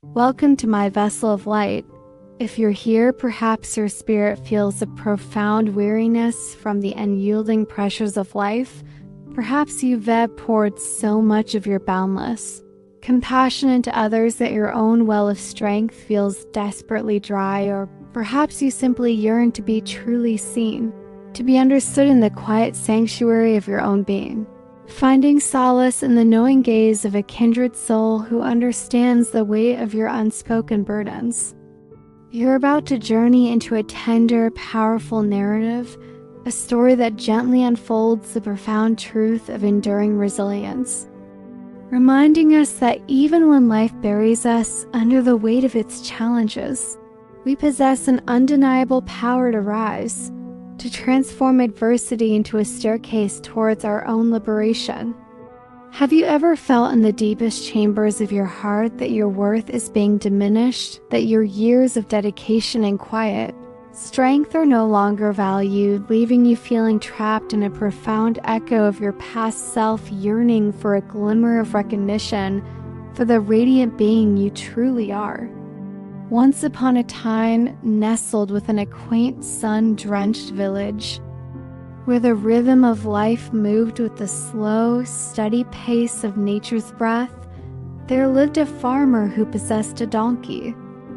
Welcome to my vessel of light. If you're here, perhaps your spirit feels a profound weariness from the unyielding pressures of life. Perhaps you've poured so much of your boundless compassion into others that your own well of strength feels desperately dry, or perhaps you simply yearn to be truly seen, to be understood in the quiet sanctuary of your own being, finding solace in the knowing gaze of a kindred soul who understands the weight of your unspoken burdens. You're about to journey into a tender, powerful narrative, a story that gently unfolds the profound truth of enduring resilience, reminding us that even when life buries us under the weight of its challenges, we possess an undeniable power to rise, to transform adversity into a staircase towards our own liberation. Have you ever felt in the deepest chambers of your heart that your worth is being diminished, that your years of dedication and quiet strength are no longer valued, leaving you feeling trapped in a profound echo of your past self, yearning for a glimmer of recognition for the radiant being you truly are? Once upon a time, nestled within a quaint sun-drenched village, where the rhythm of life moved with the slow, steady pace of nature's breath, there lived a farmer who possessed a donkey,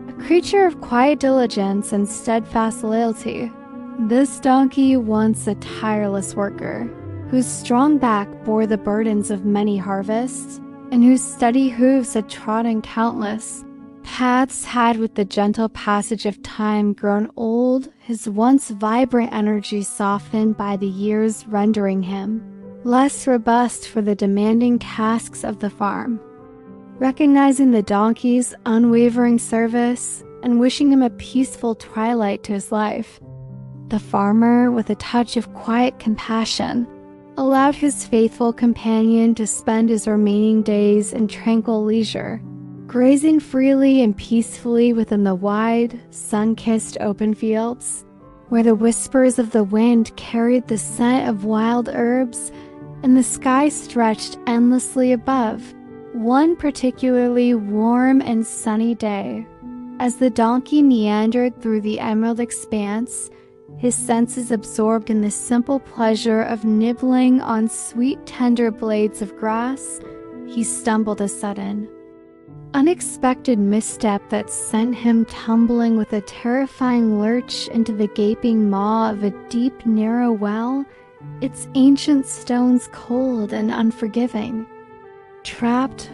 a creature of quiet diligence and steadfast loyalty. This donkey, once a tireless worker, whose strong back bore the burdens of many harvests, and whose steady hooves had trodden countless paths, had with the gentle passage of time grown old, his once vibrant energy softened by the years, rendering him less robust for the demanding tasks of the farm. Recognizing the donkey's unwavering service and wishing him a peaceful twilight to his life, the farmer, with a touch of quiet compassion, allowed his faithful companion to spend his remaining days in tranquil leisure, grazing freely and peacefully within the wide, sun-kissed open fields, where the whispers of the wind carried the scent of wild herbs and the sky stretched endlessly above. One particularly warm and sunny day, as the donkey meandered through the emerald expanse, his senses absorbed in the simple pleasure of nibbling on sweet, tender blades of grass, he stumbled a sudden, unexpected misstep that sent him tumbling with a terrifying lurch into the gaping maw of a deep, narrow well, its ancient stones cold and unforgiving. Trapped,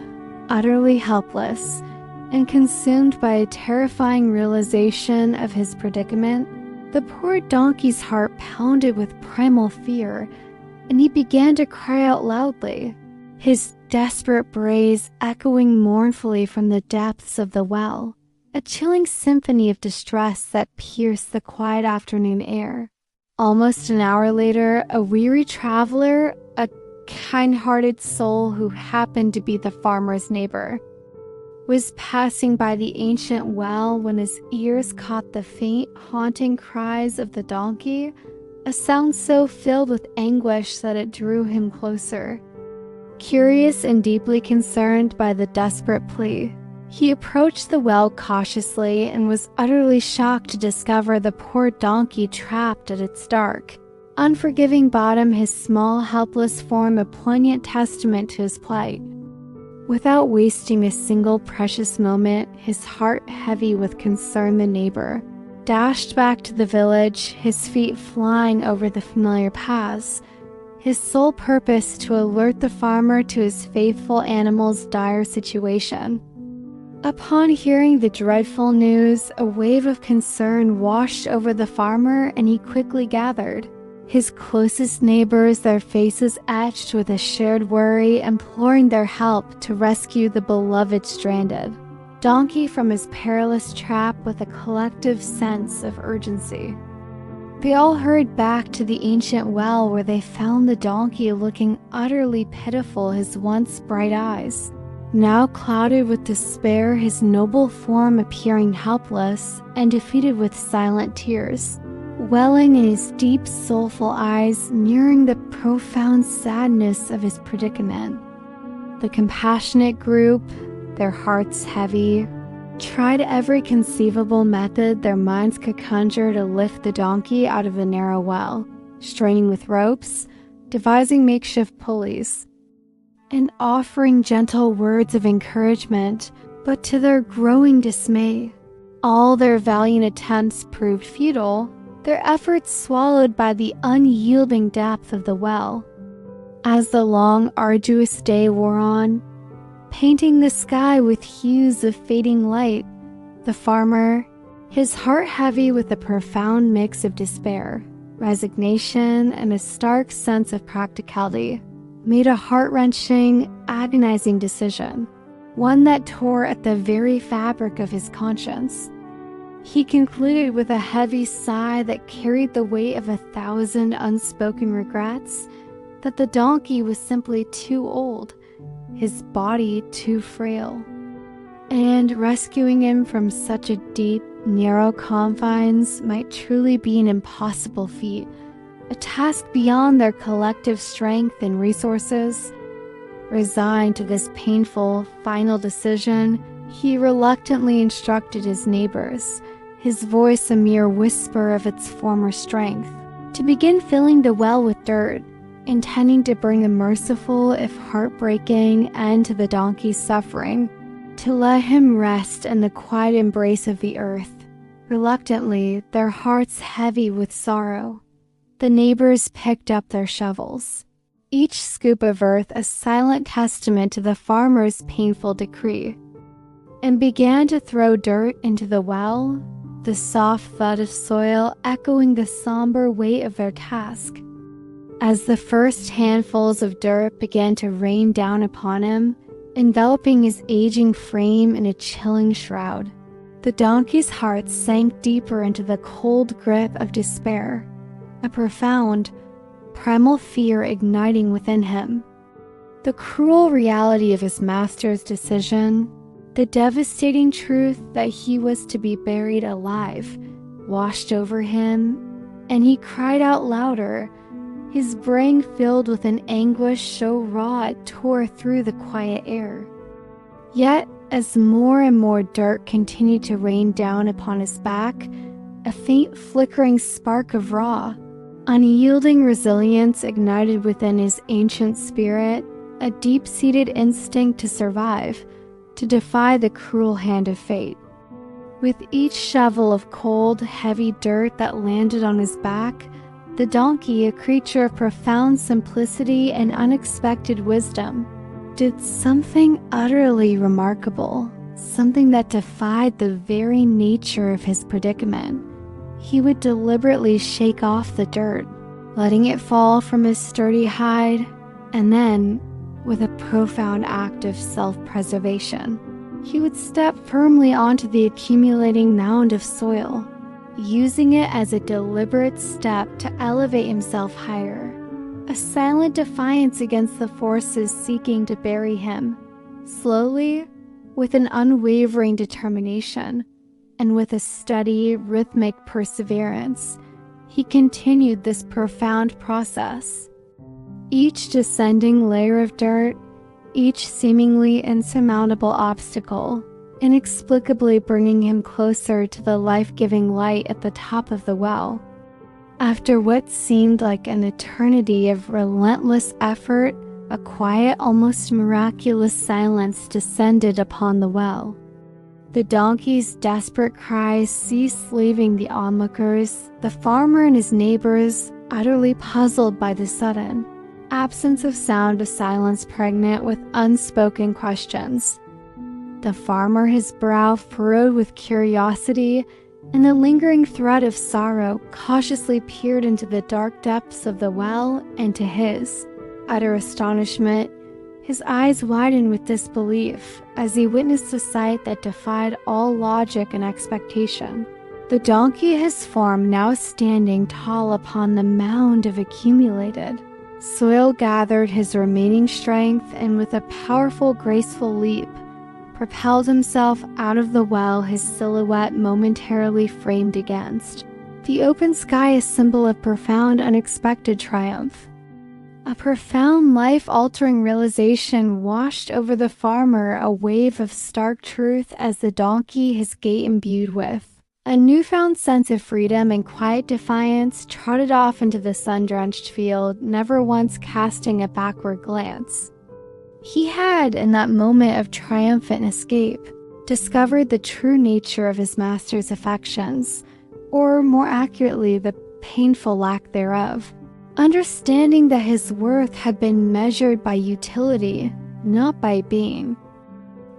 utterly helpless, and consumed by a terrifying realization of his predicament, the poor donkey's heart pounded with primal fear, and he began to cry out loudly, his desperate brays echoing mournfully from the depths of the well, a chilling symphony of distress that pierced the quiet afternoon air. Almost an hour later, a weary traveler, a kind-hearted soul who happened to be the farmer's neighbor, was passing by the ancient well when his ears caught the faint, haunting cries of the donkey, a sound so filled with anguish that it drew him closer. Curious and deeply concerned by the desperate plea, he approached the well cautiously and was utterly shocked to discover the poor donkey trapped at its dark, unforgiving bottom, his small, helpless form a poignant testament to his plight. Without wasting a single precious moment, his heart heavy with concern, the neighbor dashed back to the village, his feet flying over the familiar paths, his sole purpose to alert the farmer to his faithful animal's dire situation. Upon hearing the dreadful news, a wave of concern washed over the farmer, and he quickly gathered his closest neighbors, their faces etched with a shared worry, imploring their help to rescue the beloved stranded donkey from his perilous trap with a collective sense of urgency. They all hurried back to the ancient well, where they found the donkey looking utterly pitiful, his once bright eyes now clouded with despair, his noble form appearing helpless and defeated with silent tears welling in his deep, soulful eyes, mirroring the profound sadness of his predicament. The compassionate group, their hearts heavy, tried every conceivable method their minds could conjure to lift the donkey out of the narrow well, straining with ropes, devising makeshift pulleys, and offering gentle words of encouragement, but to their growing dismay, all their valiant attempts proved futile, their efforts swallowed by the unyielding depth of the well. As the long, arduous day wore on, painting the sky with hues of fading light, the farmer, his heart heavy with a profound mix of despair, resignation, and a stark sense of practicality, made a heart-wrenching, agonizing decision, one that tore at the very fabric of his conscience. He concluded with a heavy sigh that carried the weight of 1,000 unspoken regrets that the donkey was simply too old, his body too frail, and rescuing him from such a deep, narrow confines might truly be an impossible feat, a task beyond their collective strength and resources. Resigned to this painful, final decision, he reluctantly instructed his neighbors, his voice a mere whisper of its former strength, to begin filling the well with dirt, intending to bring a merciful, if heartbreaking, end to the donkey's suffering, to let him rest in the quiet embrace of the earth. Reluctantly, their hearts heavy with sorrow, the neighbors picked up their shovels, each scoop of earth a silent testament to the farmer's painful decree, and began to throw dirt into the well, the soft thud of soil echoing the somber weight of their task. As the first handfuls of dirt began to rain down upon him, enveloping his aging frame in a chilling shroud, the donkey's heart sank deeper into the cold grip of despair, a profound, primal fear igniting within him. The cruel reality of his master's decision, the devastating truth that he was to be buried alive, washed over him, and he cried out louder, his brain filled with an anguish so raw it tore through the quiet air. Yet, as more and more dirt continued to rain down upon his back, a faint flickering spark of raw, unyielding resilience ignited within his ancient spirit, a deep-seated instinct to survive, to defy the cruel hand of fate. With each shovel of cold, heavy dirt that landed on his back, the donkey, a creature of profound simplicity and unexpected wisdom, did something utterly remarkable, something that defied the very nature of his predicament. He would deliberately shake off the dirt, letting it fall from his sturdy hide, and then, with a profound act of self-preservation, he would step firmly onto the accumulating mound of soil, using it as a deliberate step to elevate himself higher, a silent defiance against the forces seeking to bury him. Slowly, with an unwavering determination, and with a steady, rhythmic perseverance, he continued this profound process. Each descending layer of dirt, each seemingly insurmountable obstacle, inexplicably bringing him closer to the life-giving light at the top of the well. After what seemed like an eternity of relentless effort, a quiet, almost miraculous silence descended upon the well. The donkey's desperate cries ceased, leaving the onlookers, the farmer and his neighbors, utterly puzzled by the sudden absence of sound, a silence pregnant with unspoken questions. The farmer, his brow furrowed with curiosity and the lingering thread of sorrow, cautiously peered into the dark depths of the well and to his utter astonishment, his eyes widened with disbelief as he witnessed a sight that defied all logic and expectation. The donkey, his form now standing tall upon the mound of accumulated soil, gathered his remaining strength and with a powerful, graceful leap, propelled himself out of the well, his silhouette momentarily framed against the open sky, a symbol of profound, unexpected triumph. A profound, life-altering realization washed over the farmer, a wave of stark truth as the donkey his gait imbued with. A newfound sense of freedom and quiet defiance trotted off into the sun-drenched field, never once casting a backward glance. He had, in that moment of triumphant escape, discovered the true nature of his master's affections, or more accurately, the painful lack thereof. Understanding that his worth had been measured by utility, not by being.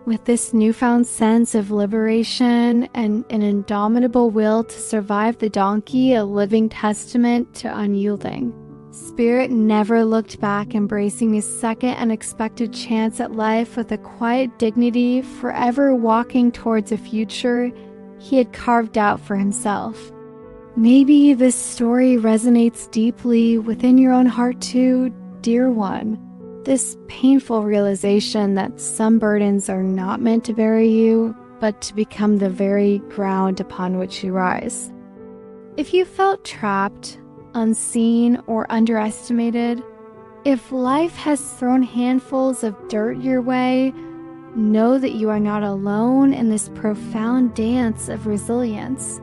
With this newfound sense of liberation and an indomitable will to survive, the donkey a living testament to unyielding. Spirit never looked back, embracing his second unexpected chance at life with a quiet dignity, forever walking towards a future he had carved out for himself. Maybe this story resonates deeply within your own heart too, dear one. This painful realization that some burdens are not meant to bury you, but to become the very ground upon which you rise. If you felt trapped, unseen, or underestimated, if life has thrown handfuls of dirt your way, know that you are not alone in this profound dance of resilience.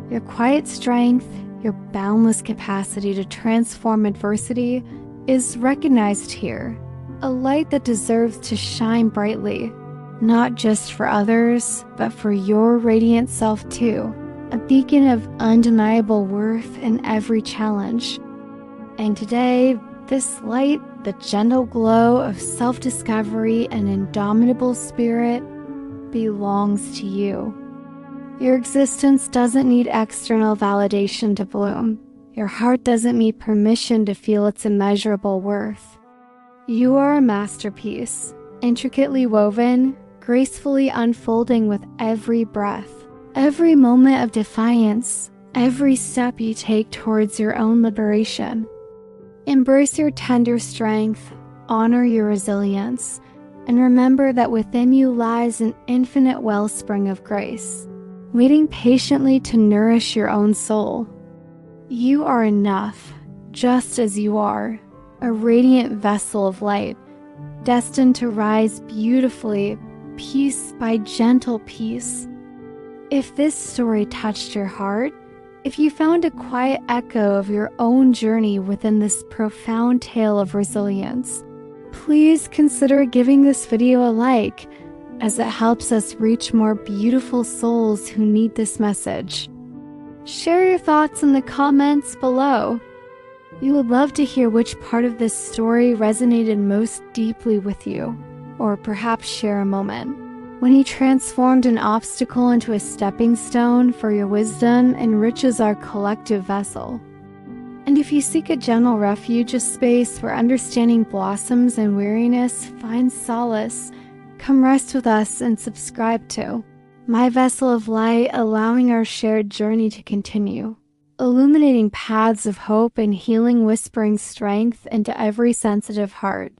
Your quiet strength, your boundless capacity to transform adversity is recognized here, a light that deserves to shine brightly, not just for others, but for your radiant self too, a beacon of undeniable worth in every challenge. And today, this light, the gentle glow of self-discovery and indomitable spirit, belongs to you. Your existence doesn't need external validation to bloom. Your heart doesn't need permission to feel its immeasurable worth. You are a masterpiece, intricately woven, gracefully unfolding with every breath, every moment of defiance, every step you take towards your own liberation. Embrace your tender strength, honor your resilience, and remember that within you lies an infinite wellspring of grace, waiting patiently to nourish your own soul. You are enough, just as you are, a radiant vessel of light, destined to rise beautifully, piece by gentle piece. If this story touched your heart, if you found a quiet echo of your own journey within this profound tale of resilience, please consider giving this video a like, as it helps us reach more beautiful souls who need this message. Share your thoughts in the comments below. We would love to hear which part of this story resonated most deeply with you, or perhaps share a moment when he transformed an obstacle into a stepping stone for your wisdom enriches our collective vessel. And if you seek a gentle refuge, a space where understanding blossoms and weariness finds solace, come rest with us and subscribe to My Vessel of Light, allowing our shared journey to continue, illuminating paths of hope and healing, whispering strength into every sensitive heart.